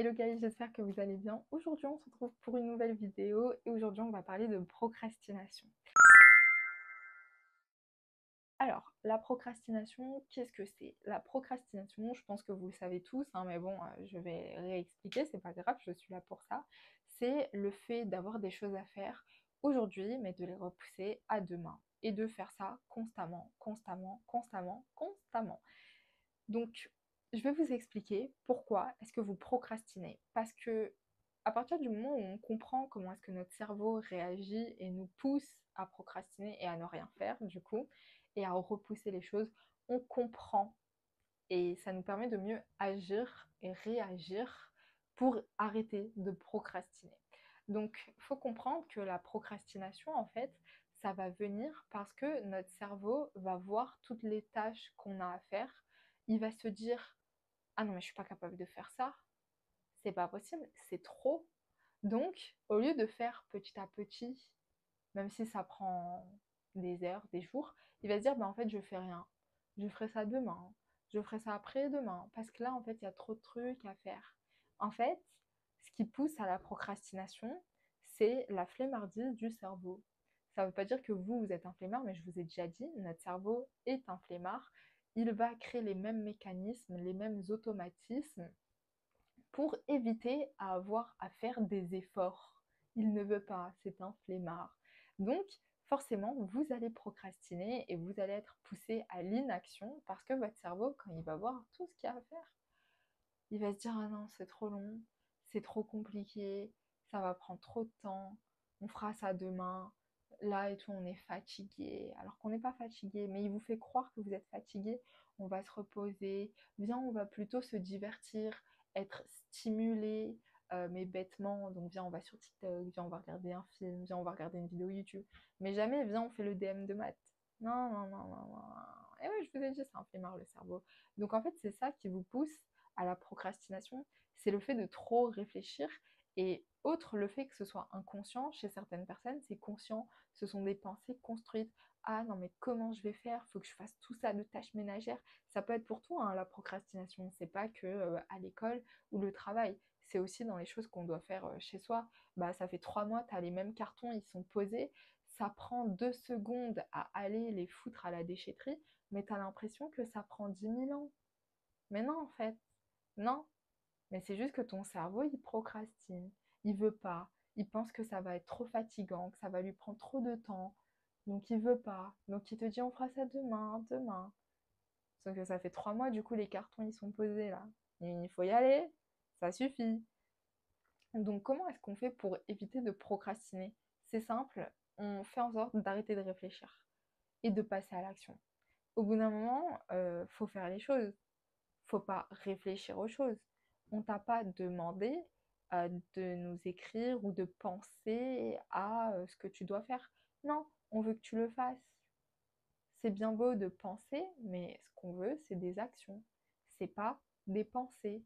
Hello guys, j'espère que vous allez bien. Aujourd'hui, on se retrouve pour une nouvelle vidéo et aujourd'hui, on va parler de procrastination. Alors, la procrastination, qu'est-ce que c'est? La procrastination, je pense que vous le savez tous, hein, mais bon, je vais réexpliquer, c'est pas grave, je suis là pour ça. C'est le fait d'avoir des choses à faire aujourd'hui, mais de les repousser à demain et de faire ça constamment, constamment, constamment, constamment. Donc, je vais vous expliquer pourquoi est-ce que vous procrastinez. Parce que à partir du moment où on comprend comment est-ce que notre cerveau réagit et nous pousse à procrastiner et à ne rien faire, du coup, et à repousser les choses, on comprend et ça nous permet de mieux agir et réagir pour arrêter de procrastiner. Donc, il faut comprendre que la procrastination, en fait, ça va venir parce que notre cerveau va voir toutes les tâches qu'on a à faire. Il va se dire, ah non, mais je suis pas capable de faire ça, c'est pas possible, c'est trop. Donc, au lieu de faire petit à petit, même si ça prend des heures, des jours, il va se dire, bah, en fait, je fais rien. Je ferai ça demain. Je ferai ça après-demain. Parce que là, en fait, il y a trop de trucs à faire. En fait, ce qui pousse à la procrastination, c'est la flemmardise du cerveau. Ça ne veut pas dire que vous êtes un flemmard, mais je vous ai déjà dit, notre cerveau est un flemmard. Il va créer les mêmes mécanismes, les mêmes automatismes pour éviter à avoir à faire des efforts. Il ne veut pas, c'est un flemmard. Donc, forcément, vous allez procrastiner et vous allez être poussé à l'inaction parce que votre cerveau, quand il va voir tout ce qu'il y a à faire, il va se dire ah non, c'est trop long, c'est trop compliqué, ça va prendre trop de temps, on fera ça demain. Là et tout, on est fatigué, alors qu'on n'est pas fatigué, mais il vous fait croire que vous êtes fatigué. On va se reposer, viens, on va plutôt se divertir, être stimulé, mais bêtement. Donc, viens, on va sur TikTok, viens, on va regarder un film, viens, on va regarder une vidéo YouTube. Mais jamais, viens, on fait le DM de maths. Non, non, non, non, non. Et ouais, je vous ai dit, c'est un flemmard le cerveau. Donc, en fait, c'est ça qui vous pousse à la procrastination, c'est le fait de trop réfléchir et autre le fait que ce soit inconscient chez certaines personnes, c'est conscient, ce sont des pensées construites. Ah non mais comment je vais faire? Faut que je fasse tout ça de tâches ménagères. Ça peut être pour tout hein, la procrastination, c'est pas que à l'école ou le travail, c'est aussi dans les choses qu'on doit faire chez soi. Bah ça fait 3 mois, tu as les mêmes cartons, ils sont posés, ça prend 2 secondes à aller les foutre à la déchetterie, mais tu as l'impression que ça prend 10 000 ans. Mais non en fait. Non, mais c'est juste que ton cerveau, il procrastine. Il veut pas. Il pense que ça va être trop fatigant, que ça va lui prendre trop de temps. Donc il veut pas. Donc il te dit on fera ça demain, demain. Sauf que ça fait 3 mois, du coup les cartons ils sont posés là. Il faut y aller. Ça suffit. Donc comment est-ce qu'on fait pour éviter de procrastiner? C'est simple, on fait en sorte d'arrêter de réfléchir et de passer à l'action. Au bout d'un moment, faut faire les choses. Faut pas réfléchir aux choses. On t'a pas demandé de nous écrire ou de penser à ce que tu dois faire. Non, on veut que tu le fasses. C'est bien beau de penser, mais ce qu'on veut, c'est des actions. C'est pas des pensées.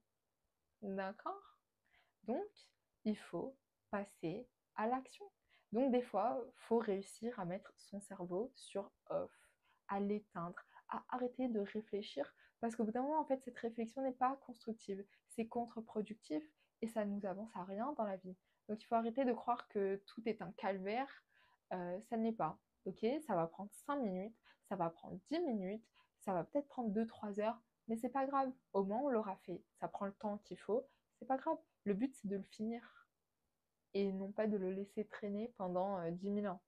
D'accord? Donc, il faut passer à l'action. Donc, des fois, il faut réussir à mettre son cerveau sur off, à l'éteindre, à arrêter de réfléchir. Parce qu'au bout d'un moment, en fait, cette réflexion n'est pas constructive. C'est contre-productif et ça ne nous avance à rien dans la vie. Donc, il faut arrêter de croire que tout est un calvaire. Ça ne l'est pas. Ok, ça va prendre 5 minutes, ça va prendre 10 minutes, ça va peut-être prendre 2-3 heures, mais c'est pas grave. Au moins, on l'aura fait. Ça prend le temps qu'il faut. C'est pas grave. Le but, c'est de le finir et non pas de le laisser traîner pendant 10 000 ans.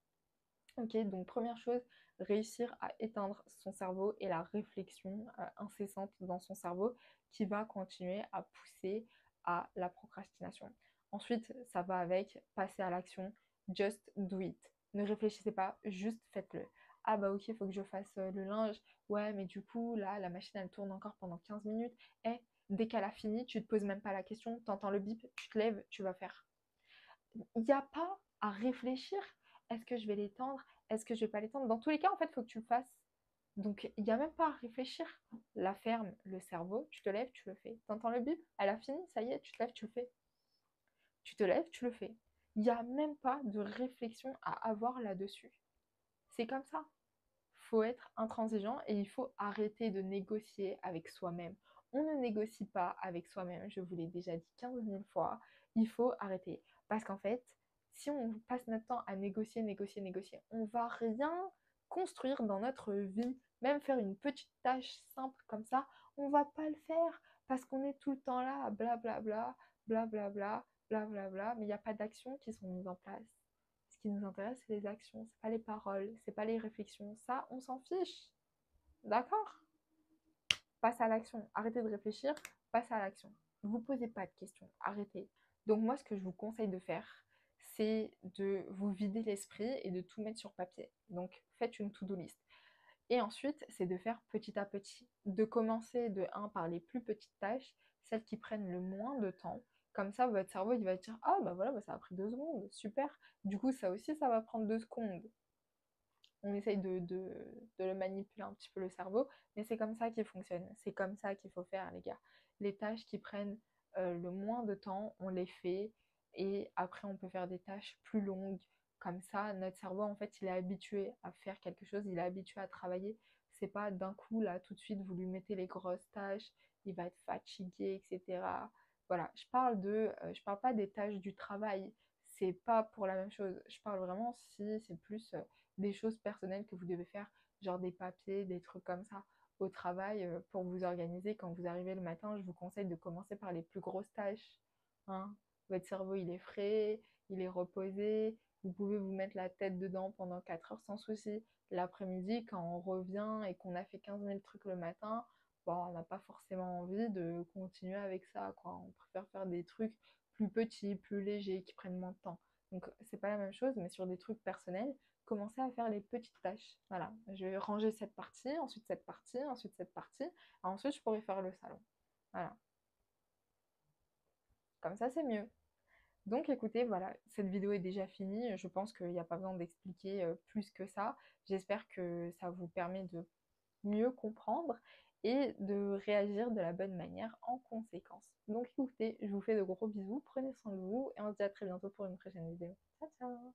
Ok, donc première chose, réussir à éteindre son cerveau et la réflexion incessante dans son cerveau qui va continuer à pousser à la procrastination. Ensuite, ça va avec passer à l'action, just do it. Ne réfléchissez pas, juste faites-le. Ah bah ok, il faut que je fasse le linge. Ouais, mais du coup, là, la machine, elle tourne encore pendant 15 minutes. Et dès qu'elle a fini, tu te poses même pas la question, tu entends le bip, tu te lèves, tu vas faire. Il n'y a pas à réfléchir. Est-ce que je vais l'étendre? Est-ce que je vais pas l'étendre? Dans tous les cas, en fait, il faut que tu le fasses. Donc, il n'y a même pas à réfléchir. La ferme, le cerveau, tu te lèves, tu le fais. T'entends le bip? Elle a fini, ça y est, tu te lèves, tu le fais. Tu te lèves, tu le fais. Il n'y a même pas de réflexion à avoir là-dessus. C'est comme ça. Faut être intransigeant et il faut arrêter de négocier avec soi-même. on ne négocie pas avec soi-même, je vous l'ai déjà dit 15 000 fois, il faut arrêter. Parce qu'en fait, si on passe notre temps à négocier, négocier, négocier, on va rien construire dans notre vie, même faire une petite tâche simple comme ça, on va pas le faire parce qu'on est tout le temps là, blablabla, blablabla, blablabla, mais il n'y a pas d'actions qui sont mises en place. Ce qui nous intéresse, c'est les actions, c'est pas les paroles, c'est pas les réflexions. Ça, on s'en fiche. D'accord? Passe à l'action. Arrêtez de réfléchir, passe à l'action. Ne vous posez pas de questions, arrêtez. Donc moi, ce que je vous conseille de faire, c'est de vous vider l'esprit et de tout mettre sur papier. Donc faites une to-do list. Et ensuite, c'est de faire petit à petit. De commencer de 1 par les plus petites tâches, celles qui prennent le moins de temps. Comme ça, votre cerveau, il va dire, ah bah voilà, bah, ça a pris 2 secondes, super. Du coup, ça aussi, ça va prendre 2 secondes. On essaye de le manipuler un petit peu le cerveau, mais c'est comme ça qu'il fonctionne. C'est comme ça qu'il faut faire, les gars. Les tâches qui prennent le moins de temps, on les fait, et après, on peut faire des tâches plus longues. Comme ça, notre cerveau, en fait, il est habitué à faire quelque chose, il est habitué à travailler. C'est pas d'un coup, là, tout de suite, vous lui mettez les grosses tâches, il va être fatigué, etc. Voilà, je parle pas des tâches du travail, c'est pas pour la même chose. Je parle vraiment si c'est plus des choses personnelles que vous devez faire, genre des papiers, des trucs comme ça au travail pour vous organiser. Quand vous arrivez le matin, je vous conseille de commencer par les plus grosses tâches. Hein. Votre cerveau, il est frais, il est reposé. Vous pouvez vous mettre la tête dedans pendant 4 heures sans souci. L'après-midi, quand on revient et qu'on a fait 15 000 trucs le matin, bon, on n'a pas forcément envie de continuer avec ça, quoi. On préfère faire des trucs plus petits, plus légers, qui prennent moins de temps. Donc, c'est pas la même chose, mais sur des trucs personnels, commencer à faire les petites tâches. Voilà, je vais ranger cette partie, ensuite cette partie, ensuite cette partie, et ensuite je pourrai faire le salon. Voilà, comme ça c'est mieux. Donc écoutez, voilà, cette vidéo est déjà finie. Je pense qu'il n'y a pas besoin d'expliquer plus que ça. J'espère que ça vous permet de mieux comprendre et de réagir de la bonne manière en conséquence. Donc écoutez, je vous fais de gros bisous, prenez soin de vous et on se dit à très bientôt pour une prochaine vidéo. Ciao ciao!